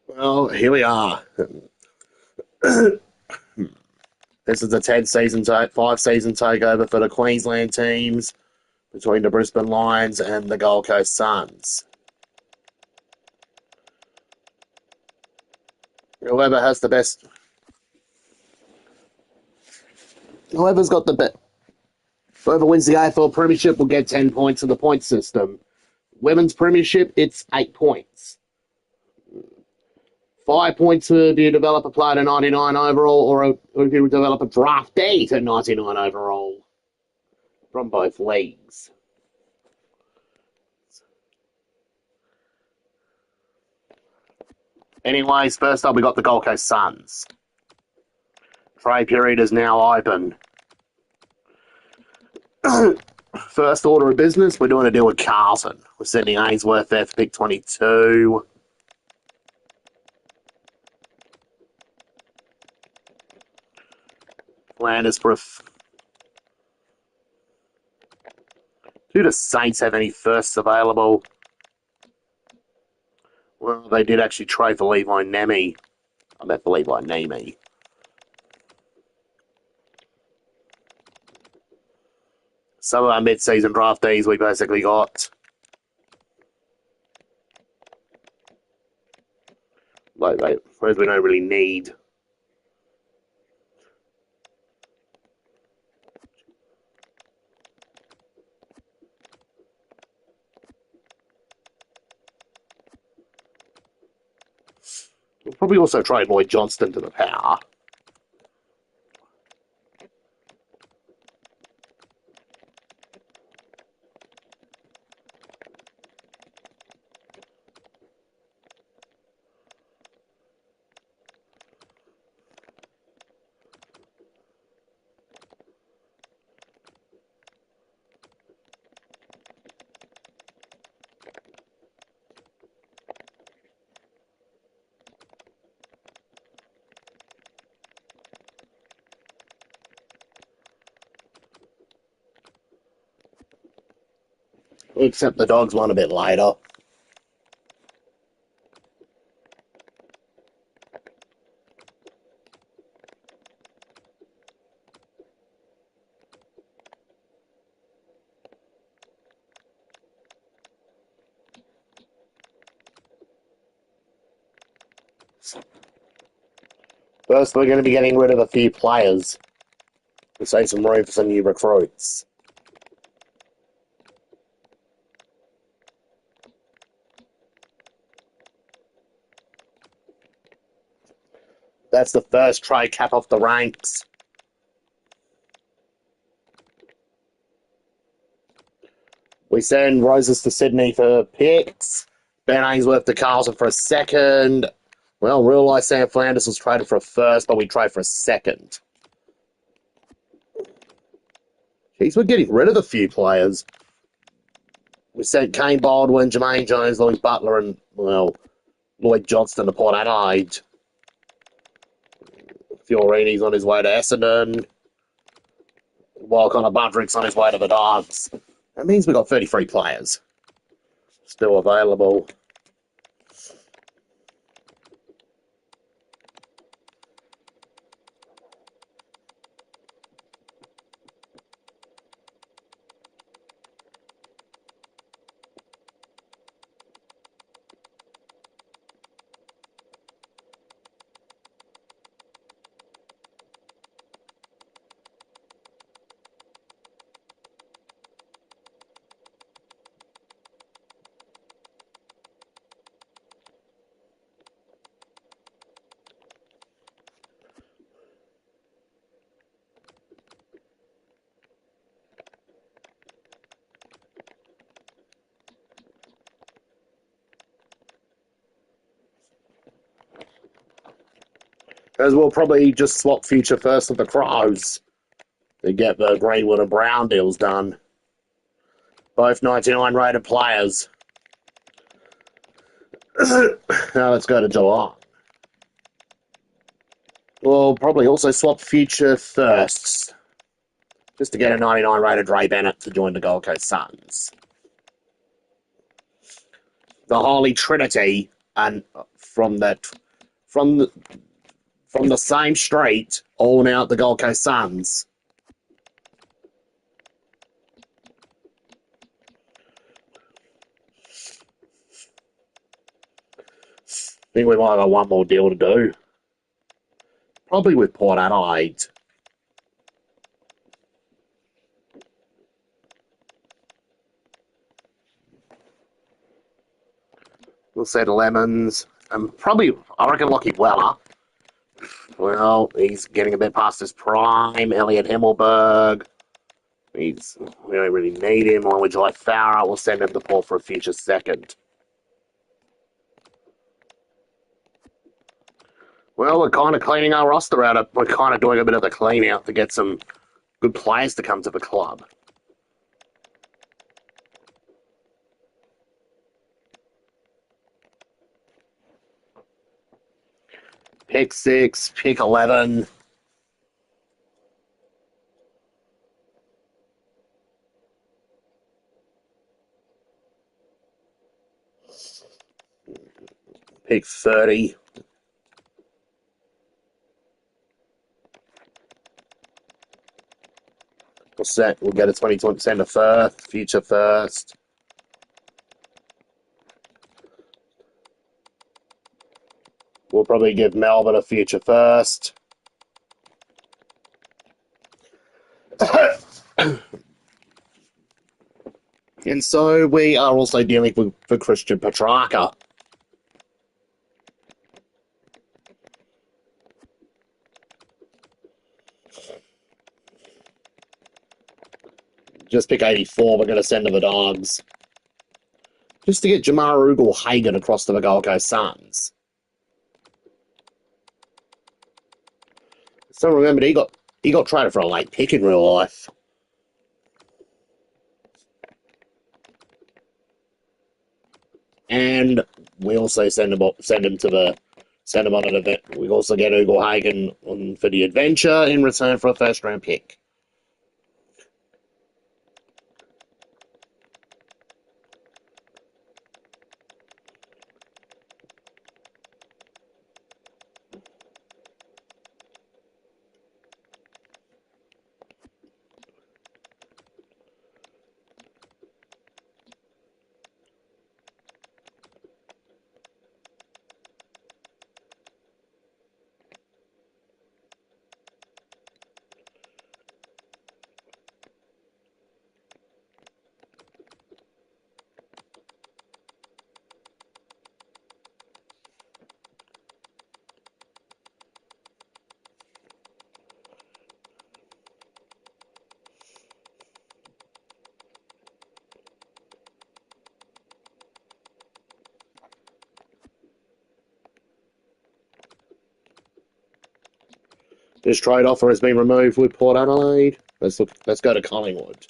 Well, here we are. This is the 5-season takeover for the Queensland teams between the Brisbane Lions and the Gold Coast Suns. Whoever has the best, whoever's got the best, whoever wins the AFL Premiership will get 10 points in the point system. Women's Premiership, it's 8 points. 5 points if you develop a player to 99 overall, or if you develop a draftee to 99 overall from both leagues. Anyways, first up, we got the Gold Coast Suns. Trade period is now open. First order of business, we're doing a deal with Carlton. We're sending Ainsworth there for pick 22. Flanders for do the Saints have any firsts available? Well, they did actually trade for Levi Nemi. I meant for Levi Nemi. Some of our mid-season draftees we basically got. Whereas we don't really need. We'll probably also trade Lloyd Johnston to the Power. Except the Dogs won a bit later. First, we're going to be getting rid of a few players to save some room for some new recruits. That's the first trade cap off the ranks. We send Roses to Sydney for picks. Ben Ainsworth to Carlton for a second. Well, real life Sam Flanders was traded for a first, but we trade for a second. Jeez, we're getting rid of a few players. We sent Kane Baldwin, Jermaine Jones, Louis Butler, and, well, Lloyd Johnston to Port Adelaide. Fiorini's on his way to Essendon. While Connor Budrick's on his way to the Dogs. That means we've got 33 players still available. Because we'll probably just swap future first with the Crows to get the Greenwood and Brown deals done. Both 99 rated players. Now let's go to July. We'll probably also swap future firsts just to get a 99 rated Ray Bennett to join the Gold Coast Suns. The Holy Trinity, and from from the from the same street, all now at the Gold Coast Suns. I think we might have one more deal to do. Probably with Port Adelaide. We'll say the Lemons. And probably, I reckon, Lockie Weller. Well, he's getting a bit past his prime. Elliot Himmelberg. We don't really need him. Along with July Farah, we'll send him to Port for a future second. Well, we're kind of cleaning our roster out. We're kind of doing a bit of a clean out to get some good players to come to the club. Pick 6, pick 11. Pick 30. We'll get a 20% of first, future first. We'll probably give Melbourne a future first. And so we are also dealing with Christian Petrarca. Just pick 84. We're going to send to the Dogs. Just to get Jamar Ugle-Hagan across to the Gold Coast Suns. So remember, he got traded for a late pick in real life. And we also send him on an event. We also get Ugle-Hagan for the adventure in return for a first round pick. This trade offer has been removed with Port Adelaide. Let's go to Collingwood.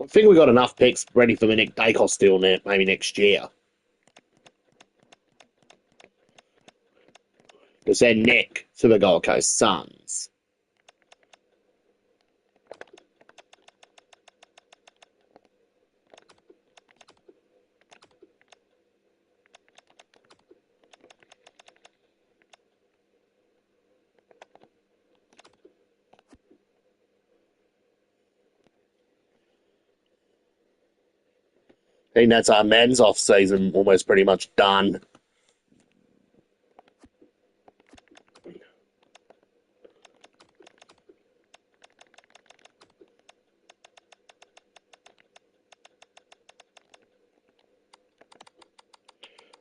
I think we got enough picks ready for the Nick Dacos deal maybe next year. To send Nick to the Gold Coast Suns. I think that's our men's off season almost pretty much done.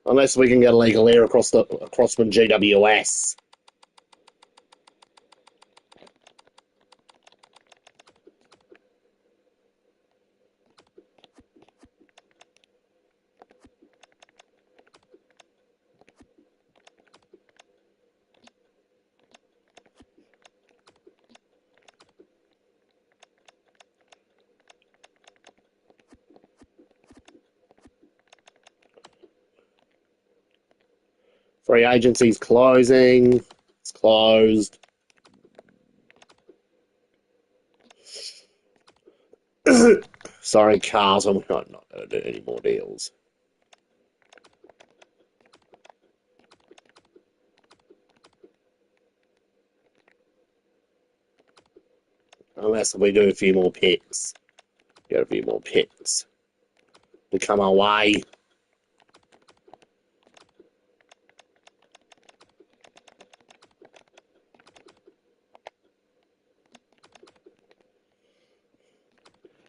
Unless we can get a legal air across from GWS. Free agency's closing. It's closed. Sorry, Carlton, we're not going to do any more deals. Unless we do a few more picks. Get a few more picks to come our way.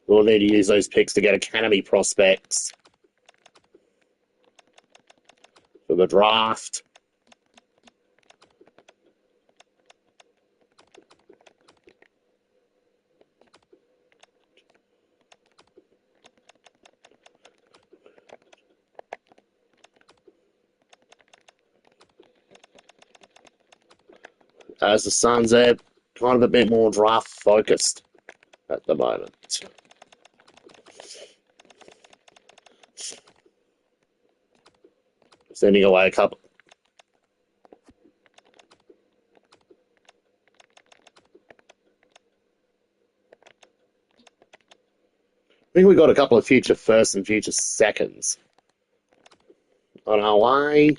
We'll need to use those picks to get academy prospects for the draft. As the Suns are kind of a bit more draft focused at the moment. Sending away a couple. I think we got a couple of future firsts and future seconds on our way.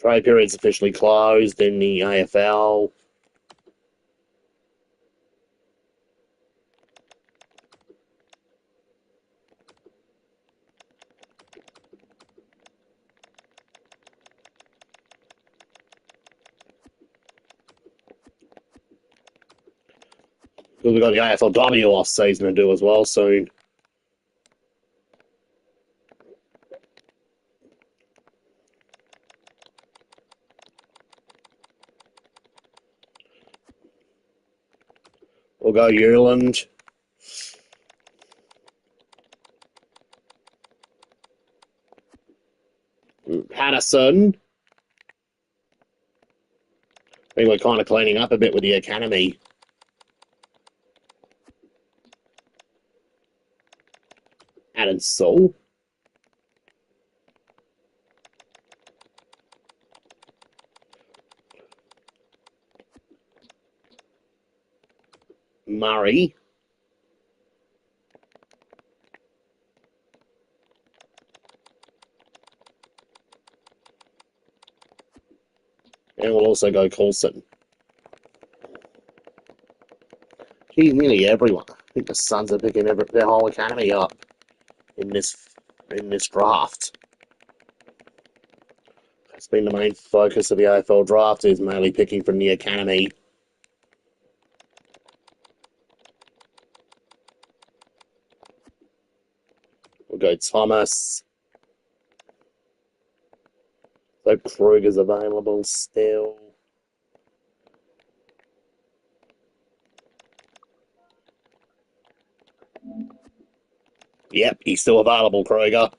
Trade period's officially closed in the AFL. Because we've got the AFLW off season to do as well soon. We'll go Ureland. Patterson. I think we're kind of cleaning up a bit with the academy. Added Saul. Murray. And we'll also go Coulson. Geez, nearly everyone. I think the Suns are picking their whole academy up in this draft. It's been the main focus of the AFL draft is mainly picking from the academy. We'll go Thomas. So Kruger's available still. Yep, he's still available, Kruger.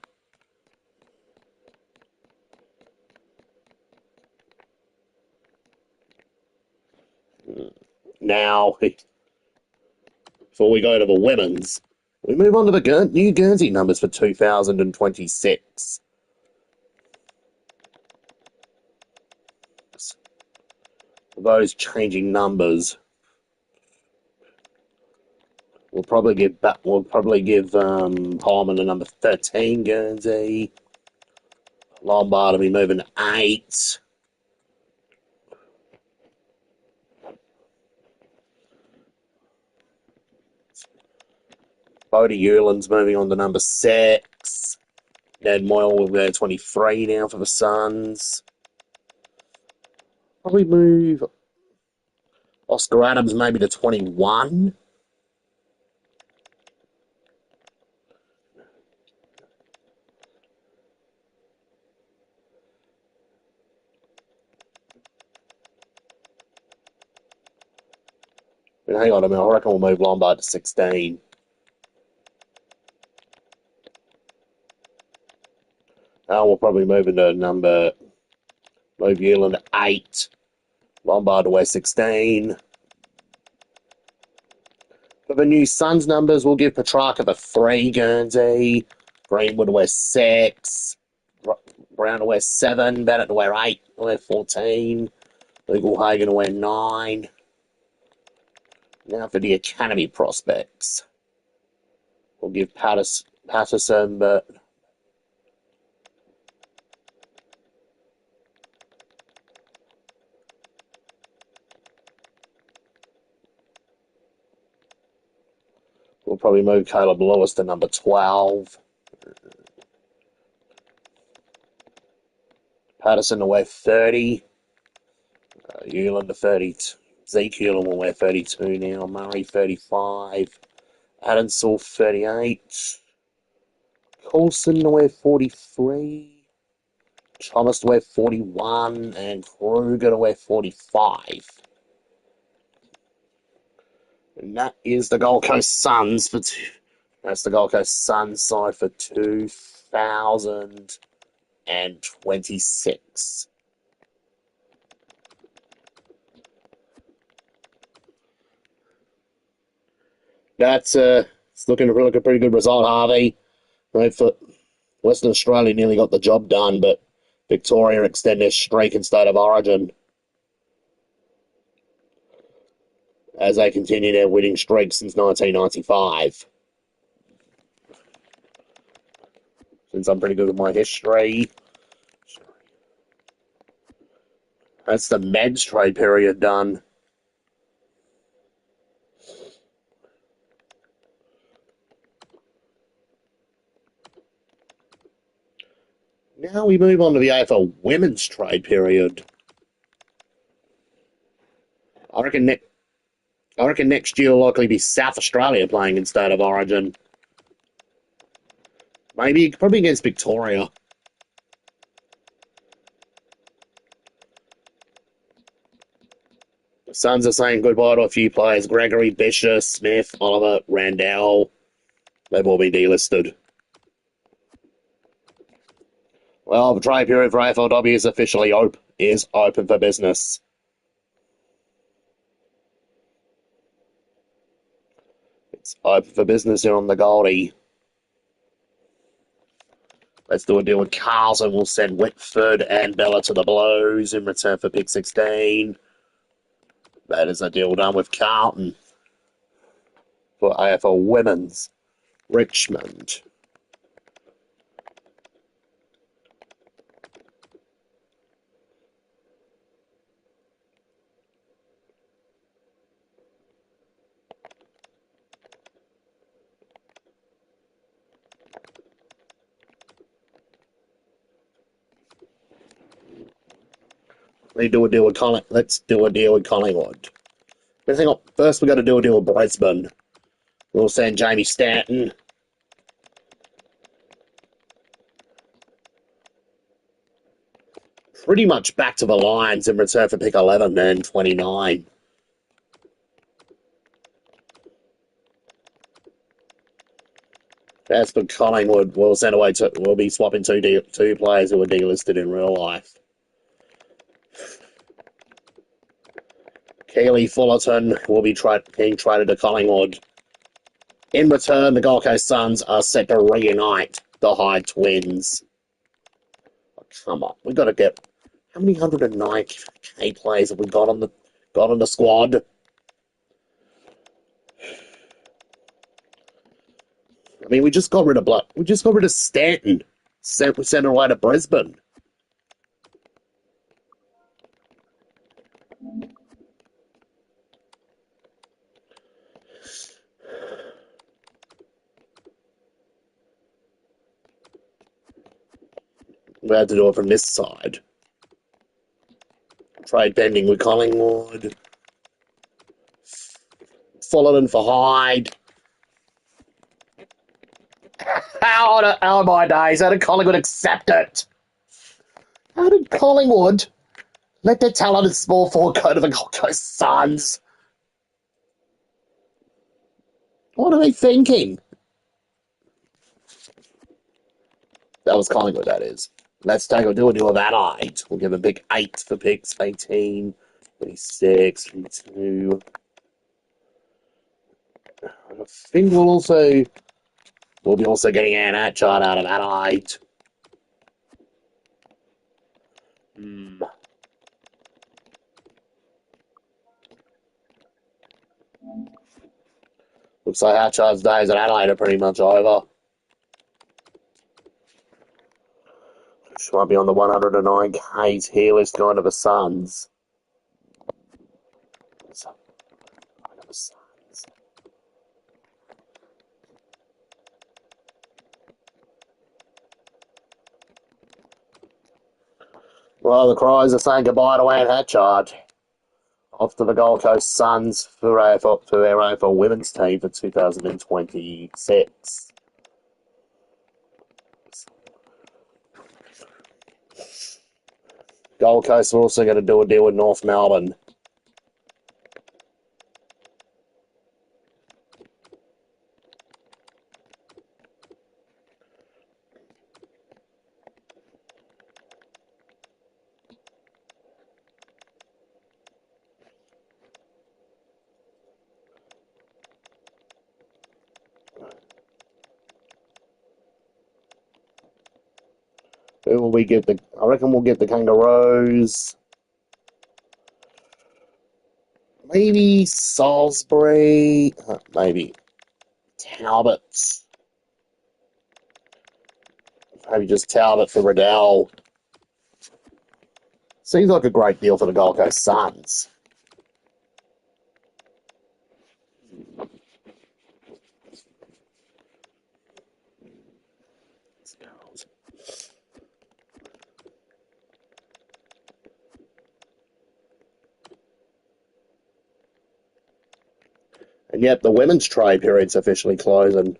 Now, before we go to the women's, we move on to the new Guernsey numbers for 2026. Those changing numbers, we'll probably give Palmer the number 13 Guernsey. Lombard will be moving to 8. Bodie Euland's moving on to number 6. Ned Moyle will go 23 now for the Suns. Probably move Oscar Adams maybe to 21. But hang on a minute, I reckon we'll move Lombard to 16. We'll probably move into number Move Euland to 8. Lombard to 16. For the new Suns numbers, we'll give Petrarca the 3, Guernsey. Greenwood to 6. Brown to 7. Bennett to 8. To 14. Legal Hagen to 9. Now for the Academy prospects. We'll give Patterson, but we'll probably move Caleb Lewis to number 12. Patterson to wear 30. Euland to 32. Zeke Euland will wear 32 now. Murray 35. Adamsall 38. Coulson to wear 43. Thomas to wear 41. And Kruger to wear 45. And that is the Gold Coast Suns for that's the Gold Coast Suns side for 2026. That's it's looking like a pretty good result, Harvey. Right, for Western Australia nearly got the job done, but Victoria extend their streak in State of Origin as they continue their winning streak since 1995. Since I'm pretty good with my history. That's the Meds trade period done. Now we move on to the AFL women's trade period. I reckon next year will likely be South Australia playing in State of Origin. Probably against Victoria. The Suns are saying goodbye to a few players. Gregory, Bishop, Smith, Oliver, Randell. They've all been delisted. Well, the trade period for AFLW is officially open for business. It's open for business here on the Goldie. Let's do a deal with Carlton. We'll send Whitford and Bella to the Blues in return for pick 16. That is a deal done with Carlton for AFL Women's. Richmond. Let's do a deal with Collingwood. But hang on, first we got to do a deal with Brisbane. We'll send Jamie Stanton. Pretty much back to the Lions in return for pick 11 and 29. As for Collingwood, we'll be swapping two players who were delisted in real life. Keely Fullerton will be being traded to Collingwood. In return, the Gold Coast Suns are set to reunite the High Twins. Oh, come on, we got to get how many 109K players have we got on the squad? I mean, we just got rid of Stanton. We sent her away to Brisbane. We had to do it from this side. Trade pending with Collingwood. Fullerton for Hyde. How my days? How did Collingwood accept it? How did Collingwood let their talented small forward go to the Gold Coast Suns? What are they thinking? That was Collingwood, that is. Let's do a deal of Adelaide. We'll give a big 8 for picks. 18, 26, 22. I think we'll be also getting an Atchard out of Adelaide. Hmm. Looks like Atchard's days at Adelaide are pretty much over. She might be on the 109Ks here. Let's go into the Suns. Well, the Cries are saying goodbye to Anne Hatchard. Off to the Gold Coast Suns for their AFL women's team for 2026. Gold Coast are also going to do a deal with North Melbourne. Who will we get? I reckon we'll get the Kangaroos. Maybe Salisbury. Maybe Talbot. Maybe just Talbot for Riddell. Seems like a great deal for the Gold Coast Suns. And yet the women's trade period's officially closing.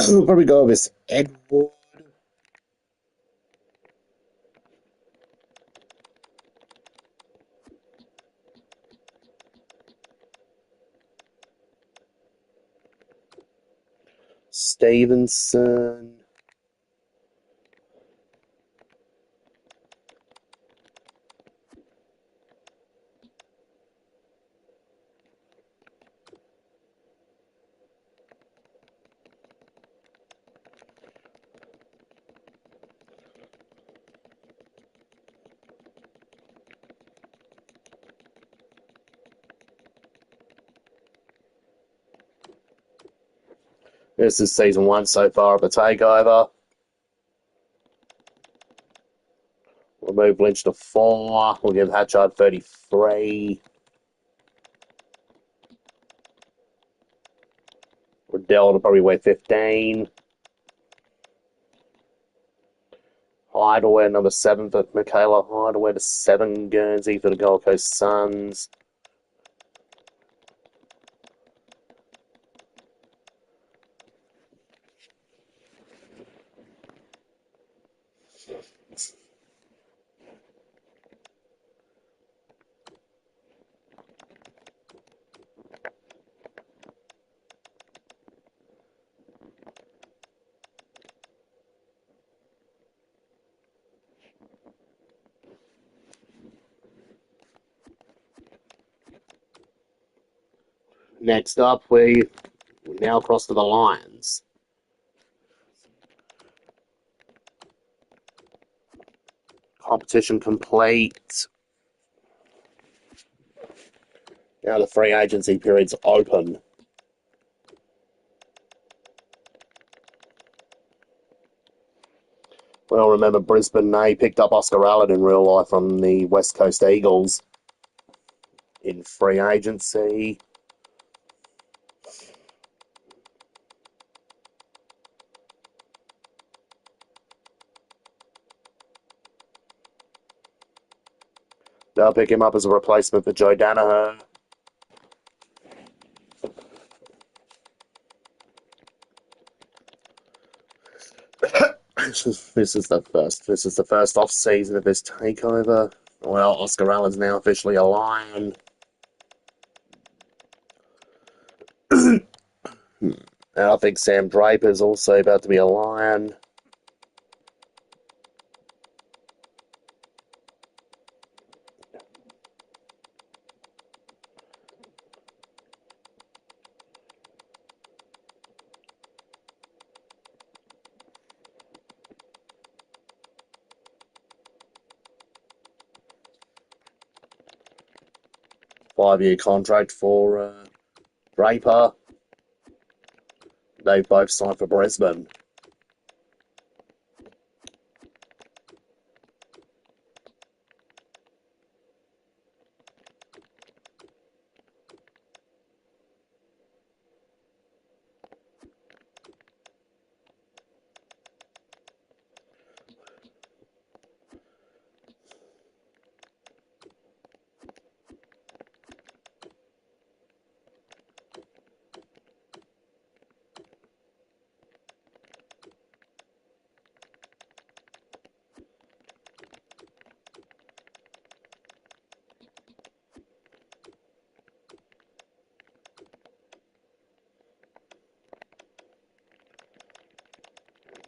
We'll probably go with this Edward. Stevenson. This is season 1 so far of the Takeover. We'll move Lynch to 4. We'll give Hatchard 33. Riddell to probably weigh 15. Hideaway, number 7 for Michaela Hideaway to 7 Guernsey for the Gold Coast Suns. Next up, we now cross to the Lions. Competition complete. Now the free agency period's open. Well, remember Brisbane, they picked up Oscar Allen in real life from the West Coast Eagles in free agency. They'll pick him up as a replacement for Joe Danaher. This is the first off season of this takeover. Well, Oscar Allen's now officially a Lion. And I think Sam Draper's also about to be a Lion. Five-year contract for Draper. They've both signed for Brisbane.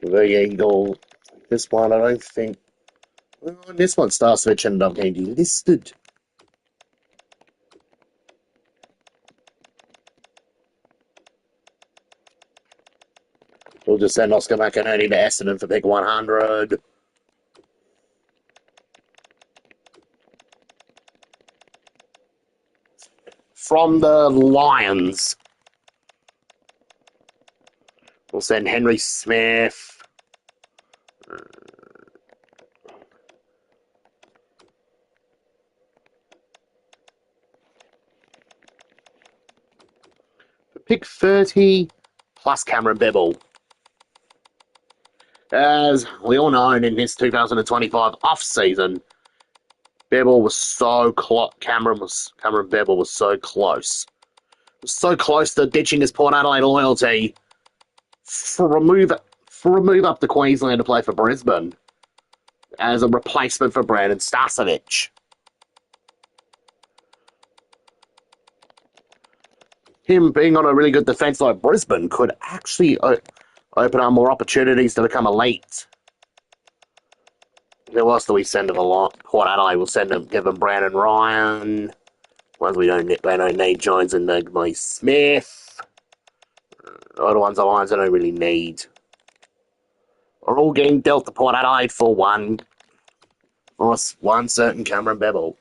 The Eagle. This one, I don't think. Well, this one, Star Switch ended up getting delisted. We'll just send Oscar McInerney to Essendon for pick 100. From the Lions, we'll send Henry Smith. For pick 30, plus Cameron Bevel. As we all know, in this 2025 off-season, Bevel was so close. Cameron Bevel was so close. So close to ditching his Port Adelaide loyalty for a move up to Queensland to play for Brisbane as a replacement for Brandon Starcevich. Him being on a really good defence like Brisbane could actually open up more opportunities to become elite. Who else do we send to the lot? Port Adelaide will send them, give them Brandon Ryan. Ones they don't need Jones and Nagby Smith. Other ones the Lions they don't really need. Are all getting dealt to Port Adelaide for one certain Cameron Bevel.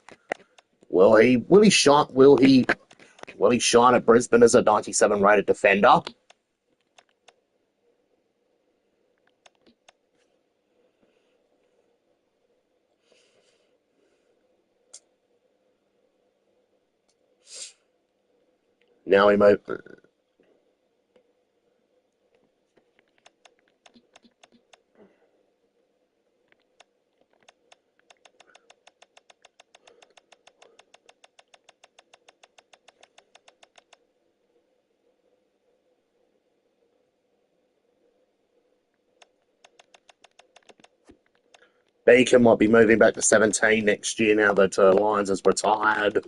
Will he shine at Brisbane as a 97 rated defender? Now we move. Beacon might be moving back to 17 next year now that Lyons has retired.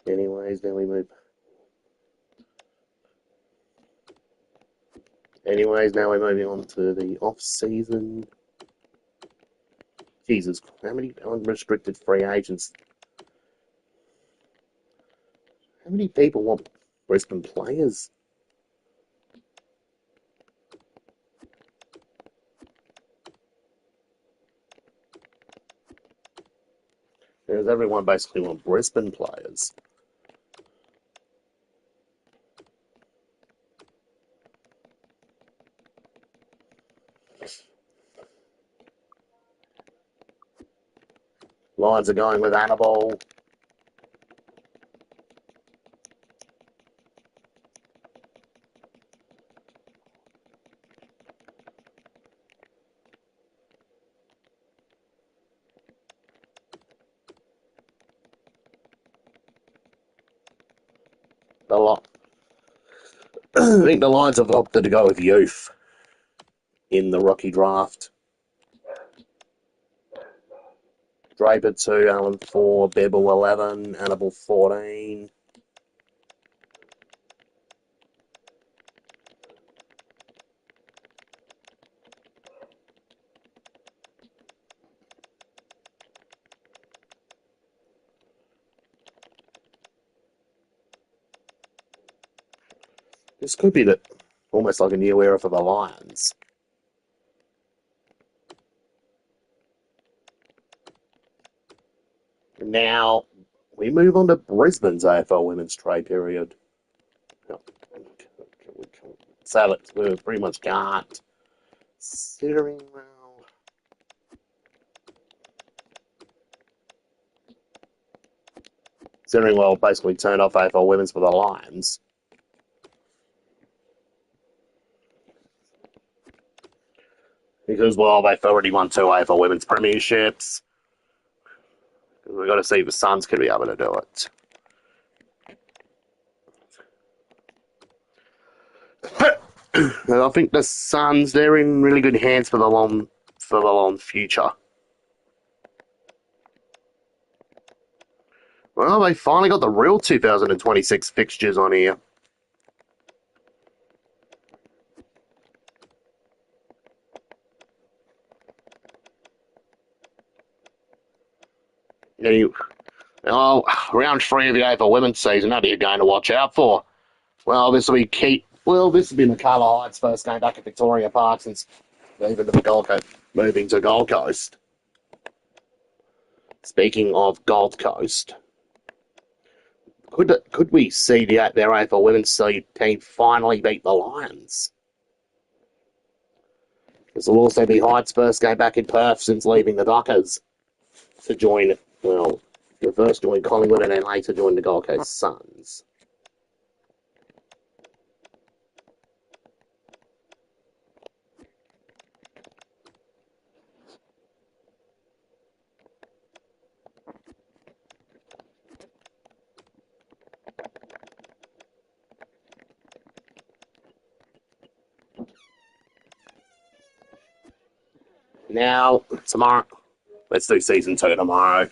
Anyways, now we move. Anyways, now we're moving on to the off-season. Jesus, how many unrestricted free agents? How many people want Brisbane players? Does everyone basically want Brisbane players? Lions are going with Annabelle. The lot. I think the Lions have opted to go with youth in the rookie draft. Draper 2, Allen 4, Bebel 11, Annabelle 14. This could be almost like a new era for the Lions. Now, we move on to Brisbane's AFL women's trade period. So we pretty much can't. Considering, well, basically turned off AFL women's for the Lions. Because, well, they've already won 2 AFL women's premierships. We've got to see if the Suns can be able to do it. I think the Suns, they're in really good hands for the long future. Well, they finally got the real 2026 fixtures on here. Round 3 of the AFL women's season, what are you going to watch out for? Well, this will be Michaela Hyde's first game back at Victoria Park since moving to Gold Coast. Speaking of Gold Coast, could we see their AFL women's team finally beat the Lions? This will also be Hyde's first game back in Perth since leaving the Dockers to join, first joined Collingwood and then later joined the Gold Coast Suns. Now, tomorrow, let's do season 2 tomorrow.